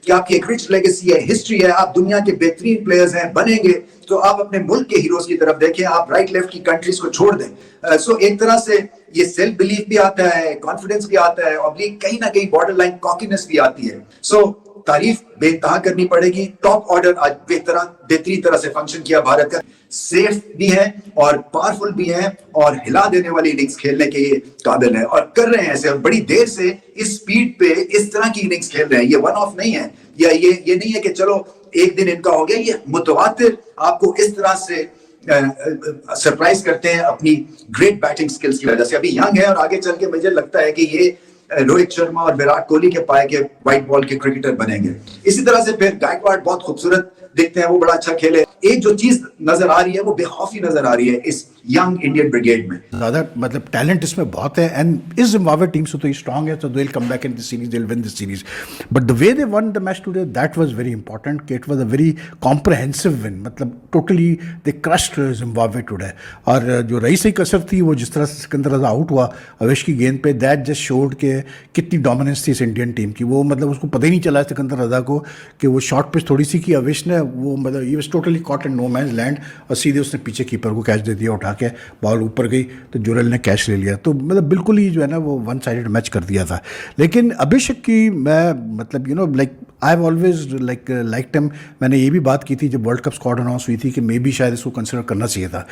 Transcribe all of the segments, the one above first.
कि आपकी एक रिच लेगेसी है, हिस्ट्री है, आप दुनिया के बेहतरीन प्लेयर्स हैं, बनेंगे तो आप अपने मुल्क के हीरोज की तरफ देखें, आप राइट लेफ्ट की कंट्रीज को छोड़ दें। सो एक तरह से ये सेल्फ बिलीफ भी आता है, कॉन्फिडेंस भी आता है, और कहीं ना कहीं बॉर्डर लाइन कॉकीनेस भी आती है। सो तारीफ बेतहा करनी पड़ेगी। टॉप ऑर्डर आज बेहतरीन तरह से फंक्शन किया भारत का, सेफ भी है और पावरफुल भी है और हिला देने वाली इनिंग्स खेलने के ये काबिल है और कर रहे हैं ऐसे, और बड़ी देर से इस स्पीड पे इस तरह की इनिंग्स खेल रहे हैं। ये वन ऑफ नहीं है, या ये नहीं है कि चलो एक दिन इनका हो गया, ये मुतवातिर आपको इस तरह से सरप्राइज करते हैं अपनी ग्रेट बैटिंग स्किल्स की वजह से। अभी यंग है और आगे चल के मुझे लगता है कि ये रोहित शर्मा और विराट कोहली के पाए के व्हाइट बॉल के क्रिकेटर बनेंगे। इसी तरह से फिर गायकवाड़ बहुत खूबसूरत दिखते हैं, वो बड़ा अच्छा खेले। एक जो चीज नजर आ रही है वो बेखौफी नजर आ रही है इस यंग इंडियन ब्रिगेड में। ज़्यादा मतलब टैलेंट इसमें बहुत है, एंड इस जिम्बाब्वे टीम से तो स्ट्रांग है, so they'll come back in the series, they'll win the series. But the way they won the match today, that was very important. It was a very comprehensive win. मतलब totally they crushed Zimbabwe today. और जो rice कसर थी, वो जिस तरह से सिकंदर रजा out हुआ अवेश की गेंद पे, that just showed के कितनी डोमिनेंस थी इस इंडियन टीम की। वो मतलब उसको पता ही नहीं चला सिकंदर रजा को कि वो शॉर्ट पिच थोड़ी सी की अवेश ने, वो मतलब he was totally caught in no man's land, और सीधे उसने पीछे कीपर को कैच दे दिया उठा के, बॉल ऊपर गई तो जुरल ने कैच ले लिया। तो मतलब बिल्कुल ही जो है ना वो वन साइडेड मैच कर दिया था। लेकिन अभिषेक की मैं मतलब like I have always liked him. मैंने ये भी बात की थी जब वर्ल्ड कप स्क्वाड अनाउंस हुई थी कि मे बी शायद इसको कंसिडर करना चाहिए था।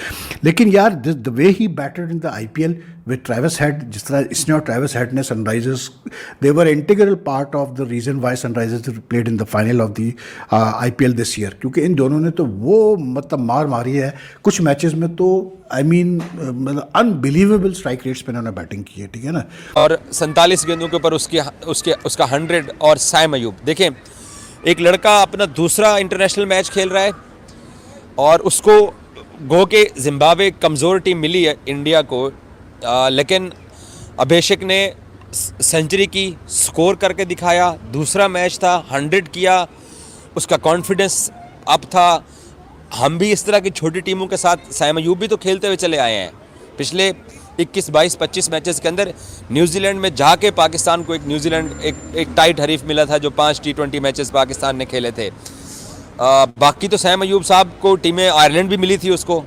लेकिन यार the way he batted in the IPL with Travis Head, जिस तरह इसने और ट्रेविस हेड ने Sunrisers, they were integral part of the reason why Sunrisers played in the final of the IPL this year, क्योंकि इन दोनों ने तो वो मतलब मार मारी है कुछ मैचेस में। तो आई मीन मतलब अनबिलीवेबल स्ट्राइक रेट्स पे इन्होंने बैटिंग की है, ठीक है ना। और 47 गेंदों के ऊपर उसका 100। और साइम अयूब देखें, एक लड़का अपना दूसरा इंटरनेशनल मैच खेल रहा है और उसको गो के जिम्बाब्वे कमज़ोर टीम मिली है इंडिया को, लेकिन अभिषेक ने सेंचुरी की, स्कोर करके दिखाया। दूसरा मैच था, 100 किया, उसका कॉन्फिडेंस अप था। हम भी इस तरह की छोटी टीमों के साथ, साइम अयूब भी तो खेलते हुए चले आए हैं पिछले 21, 22, 25 मैचेस के अंदर। न्यूजीलैंड में जाके पाकिस्तान को एक टाइट हरीफ मिला था जो 5 T20 मैचेस पाकिस्तान ने खेले थे। बाकी तो साइम अयूब साहब को टीमें आयरलैंड भी मिली थी, उसको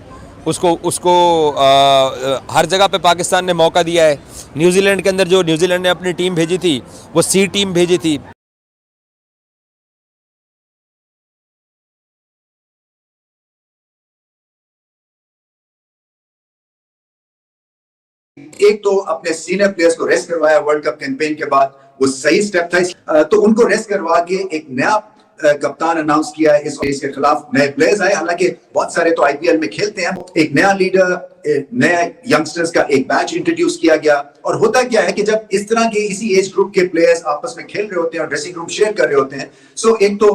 हर जगह पे पाकिस्तान ने मौका दिया है। न्यूजीलैंड के अंदर जो न्यूजीलैंड ने अपनी टीम भेजी थी वो C टीम भेजी थी। एक तो अपने सीनियर प्लेयर्स को रेस्ट करवाया वर्ल्ड कप कैंपेन के बाद, वो सही स्टेप था। तो उनको रेस्ट करवा के एक नया कप्तान अनाउंस किया है। इसके खिलाफ नए प्लेयर्स आए, हालांकि बहुत सारे तो IPL में खेलते हैं। एक नया लीडर, नया यंगस्टर्स का एक बैच इंट्रोड्यूस किया गया। और होता क्या है कि जब इस तरह के इसी एज ग्रुप के प्लेयर्स आपस में खेल रहे होते हैं और ड्रेसिंग रूम शेयर कर रहे होते हैं, सो एक तो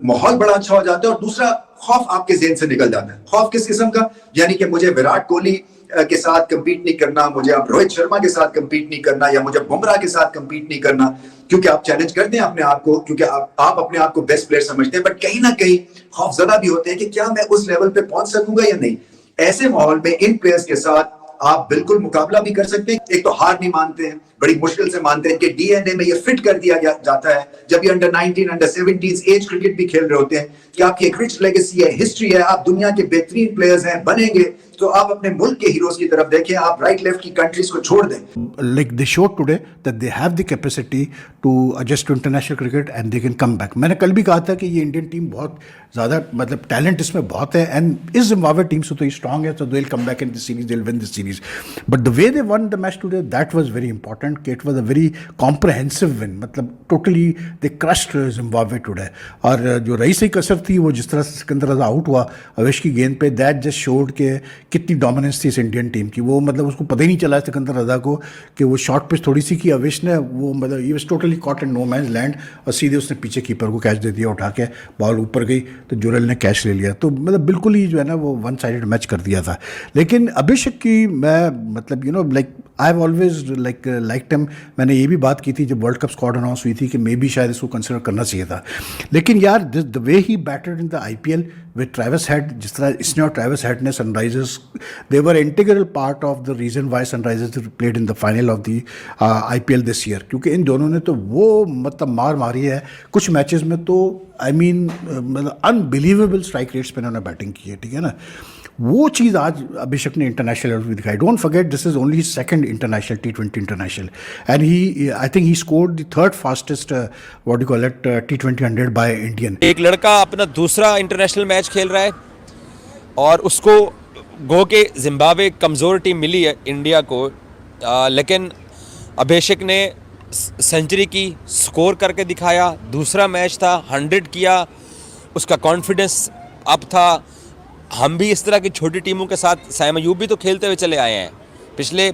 माहौल बड़ा अच्छा हो जाता है और दूसरा खौफ आपके ज़हन से निकल जाता है। खौफ किस किस्म का? यानी कि मुझे विराट कोहली के साथ कंपीट नहीं करना, मुझे अब रोहित शर्मा के साथ कंपीट नहीं करना, या मुझे बुमराह के साथ कंपीट नहीं करना, क्योंकि आप चैलेंज करते हैं अपने आप को, क्योंकि आप अपने आप को बेस्ट प्लेयर समझते हैं, बट कहीं ना कहीं खौफजदा भी होते हैं कि क्या मैं उस लेवल पे पहुंच सकूंगा या नहीं। ऐसे माहौल में इन प्लेयर्स के साथ आप बिल्कुल मुकाबला भी कर सकते हैं। एक तो हार नहीं मानते हैं, बड़ी मुश्किल से मानते हैं, कि DNA में ये फिट कर दिया जाता है जब ये अंडर 19, अंडर 17 एज क्रिकेट भी खेल रहे होते हैं, कि आपकी एक रिच लेगेसी है, हिस्ट्री है, आप दुनिया के बेहतरीन प्लेयर्स हैं, बनेंगे तो आप अपने मुल्क के हीरोज की तरफ देखें, आप राइट लेफ्ट की कंट्रीज को छोड़ दें। Like they showed today that they have the capacity to adjust to international cricket and they can come back. मैंने कल भी कहा था कि ये इंडियन टीम बहुत ज़्यादा मतलब टैलेंट इसमें बहुत है, एंड इस जिम्बाब्वे टीम से तो स्ट्रांग है, so they'll come back in the series, they'll win the series. But the way they won the match today, that was very important. It was a very comprehensive win. मतलब totally they crushed Zimbabwe today. और जो rice कसर थी, वो जिस तरह से सिकंदर रजा out हुआ अवेश की गेंद पे, that just showed के कितनी डोमिनेंस थी इस इंडियन टीम की। वो मतलब उसको पता ही नहीं चला सिकंदर रजा को कि वो शॉर्ट पिच थोड़ी सी की अवेश ने, वो मतलब he was totally caught in no man's land, और सीधे उसने पीछे कीपर को कैच दे दिया उठा के, बॉल ऊपर गई तो जुरल ने कैच ले लिया। तो मतलब बिल्कुल ही जो है ना वो वन साइडेड मैच कर दिया था। लेकिन अभिषेक की मैं मतलब like I have always like like him. मैंने ये भी बात की थी जब वर्ल्ड कप स्क्वाड अनाउंस हुई थी कि मे बी शायद इसको कंसिडर करना चाहिए था। लेकिन यार the way he batted in the IPL with Travis Head, जिस तरह इसने और ट्रेविस हेड ने Sunrisers, they were integral part of the reason why Sunrisers played in the final of the IPL this year. क्योंकि इन दोनों ने तो वो मतलब मार मारी है कुछ मैचेस में, तो आई मीन मतलब अनबिलीवेबल स्ट्राइक रेट्स पे इन्होंने बैटिंग की है, ठीक है ना। वो चीज़ आज अभिषेक ने इंटरनेशनल लेवल पे दिखाई। Don't forget this is only second international T20 international, and he I think he scored the third fastest what you call it T20 100 by Indian. एक लड़का अपना दूसरा इंटरनेशनल मैच खेल रहा है और उसको गो के जिम्बाब्वे कमज़ोर टीम मिली है इंडिया को, लेकिन अभिषेक ने सेंचुरी की, स्कोर करके दिखाया। दूसरा मैच था, 100 किया, उसका कॉन्फिडेंस अप था। हम भी इस तरह की छोटी टीमों के साथ, साइम अयूब भी तो खेलते हुए चले आए हैं पिछले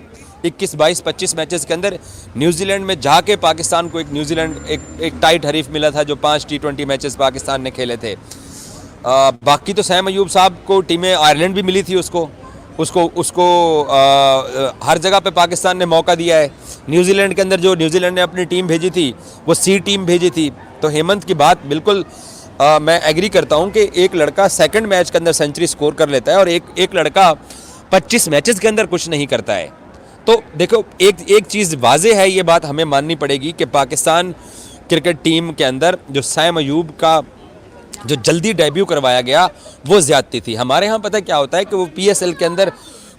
21, 22, 25 मैचेस के अंदर। न्यूजीलैंड में जाके पाकिस्तान को एक टाइट हरीफ मिला था जो 5 T20 मैचेस पाकिस्तान ने खेले थे। बाकी तो साइम अयूब साहब को टीमें आयरलैंड भी मिली थी, उसको हर जगह पे पाकिस्तान ने मौका दिया है। न्यूजीलैंड के अंदर जो न्यूजीलैंड ने अपनी टीम भेजी थी वो C टीम भेजी थी। तो हेमंत की बात बिल्कुल मैं एग्री करता हूं कि एक लड़का सेकंड मैच के अंदर सेंचुरी स्कोर कर लेता है और एक लड़का 25 मैचेस के अंदर कुछ नहीं करता है। तो देखो एक चीज़ वाज़ेह है, ये बात हमें माननी पड़ेगी कि पाकिस्तान क्रिकेट टीम के अंदर जो साइम अयूब का जो जल्दी डेब्यू करवाया गया वो ज़्यादती थी। हमारे यहाँ पता क्या होता है कि वो PSL के अंदर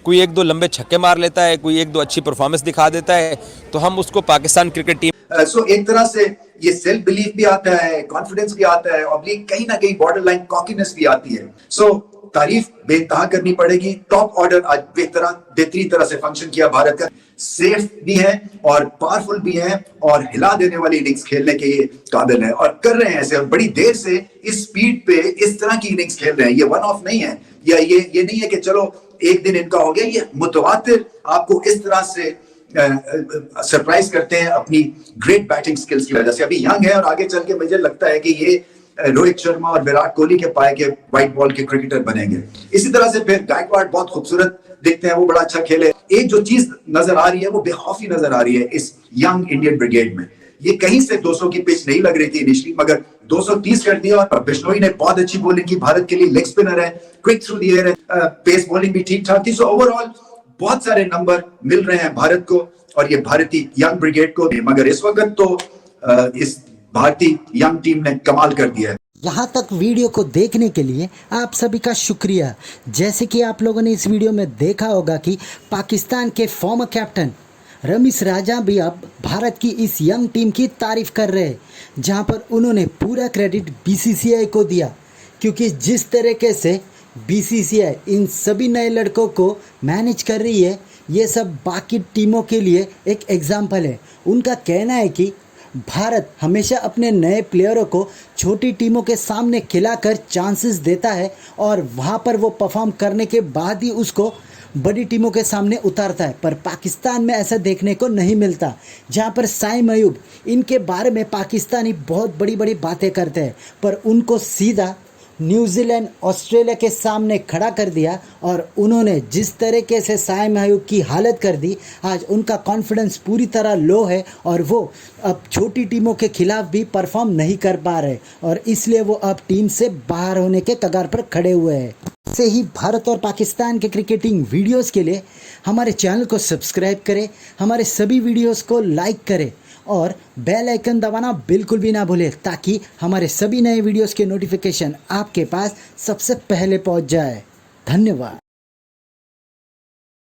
कोई 1-2 लंबे छक्के मार लेता है, कोई 1-2 अच्छी परफॉर्मेंस दिखा देता है, तो हम उसको पाकिस्तान क्रिकेट टीम सो एक तरह से ये सेल्फ बिलीफ भी आता है, कॉन्फिडेंस भी आता है, और कहीं ना कहीं बॉर्डर लाइन कॉकीनेस भी आती है। सो तारीफ बेतहा करनी पड़ेगी। टॉप ऑर्डर आज बेहतरीन तरह से फंक्शन किया भारत का, सेफ भी है और पावरफुल भी है और हिला देने वाली इनिंग्स खेलने के ये काबिल है और कर रहे हैं ऐसे, और बड़ी देर से इस स्पीड पे इस तरह की इनिंग्स खेल रहे हैं। ये वन ऑफ नहीं है, या ये नहीं है कि चलो एक दिन इनका हो गया। ये मुतवातिर आपको इस तरह से सरप्राइज करते हैं अपनी ग्रेट बैटिंग स्किल्स की वजह से। अभी यंग है और आगे चल के मुझे लगता है कि ये रोहित शर्मा और विराट कोहली के पाए के व्हाइट बॉल के क्रिकेटर बनेंगे। इसी तरह से फिर गायकवाड़ बहुत खूबसूरत दिखते हैं, वो बड़ा अच्छा खेले। एक जो चीज नजर आ रही है वो बेखौफी नजर आ रही है इस यंग इंडियन ब्रिगेड में। ये कहीं से 200 की पिच नहीं लग रही थी इनिशियली, मगर 230 कर दिया। और बिश्नोई ने बहुत अच्छी बॉलिंग की, भारत के लिए लेग स्पिनर है, क्विक थ्रू द एयर है, पेस बॉलिंग भी ठीक ठाक थी। सो ओवरऑल बहुत सारे नंबर मिल रहे हैं भारत को और ये भारतीय यंग ब्रिगेड को। मगर इस वक्त तो इस भारतीय यंग टीम ने कमाल कर दिया है। यहाँ तक वीडियो को देखने के लिए आप सभी का शुक्रिया। जैसे कि आप लोगों ने इस वीडियो में देखा होगा कि पाकिस्तान के फॉर्मर कैप्टन रमीज राजा भी अब भारत की इस यंग टीम की तारीफ कर रहे हैं, जहाँ पर उन्होंने पूरा क्रेडिट BCCI को दिया, क्योंकि जिस तरीके से BCCI इन सभी नए लड़कों को मैनेज कर रही है, ये सब बाकी टीमों के लिए एक एग्जाम्पल है। उनका कहना है कि भारत हमेशा अपने नए प्लेयरों को छोटी टीमों के सामने खिलाकर चांसेस देता है और वहाँ पर वो परफॉर्म करने के बाद ही उसको बड़ी टीमों के सामने उतारता है। पर पाकिस्तान में ऐसा देखने को नहीं मिलता, जहाँ पर साइम अयूब इनके बारे में पाकिस्तानी बहुत बड़ी बड़ी बातें करते हैं, पर उनको सीधा न्यूजीलैंड ऑस्ट्रेलिया के सामने खड़ा कर दिया और उन्होंने जिस तरीके से साइम अयूब की हालत कर दी, आज उनका कॉन्फिडेंस पूरी तरह लो है और वो अब छोटी टीमों के खिलाफ भी परफॉर्म नहीं कर पा रहे और इसलिए वो अब टीम से बाहर होने के कगार पर खड़े हुए हैं। ऐसे ही भारत और पाकिस्तान के क्रिकेटिंग वीडियोस के लिए हमारे चैनल को सब्सक्राइब करें, हमारे सभी वीडियोस को लाइक करें और बेल आइकन दबाना बिल्कुल भी ना भूलें, ताकि हमारे सभी नए वीडियोस के नोटिफिकेशन आपके पास सबसे पहले पहुंच जाए। धन्यवाद।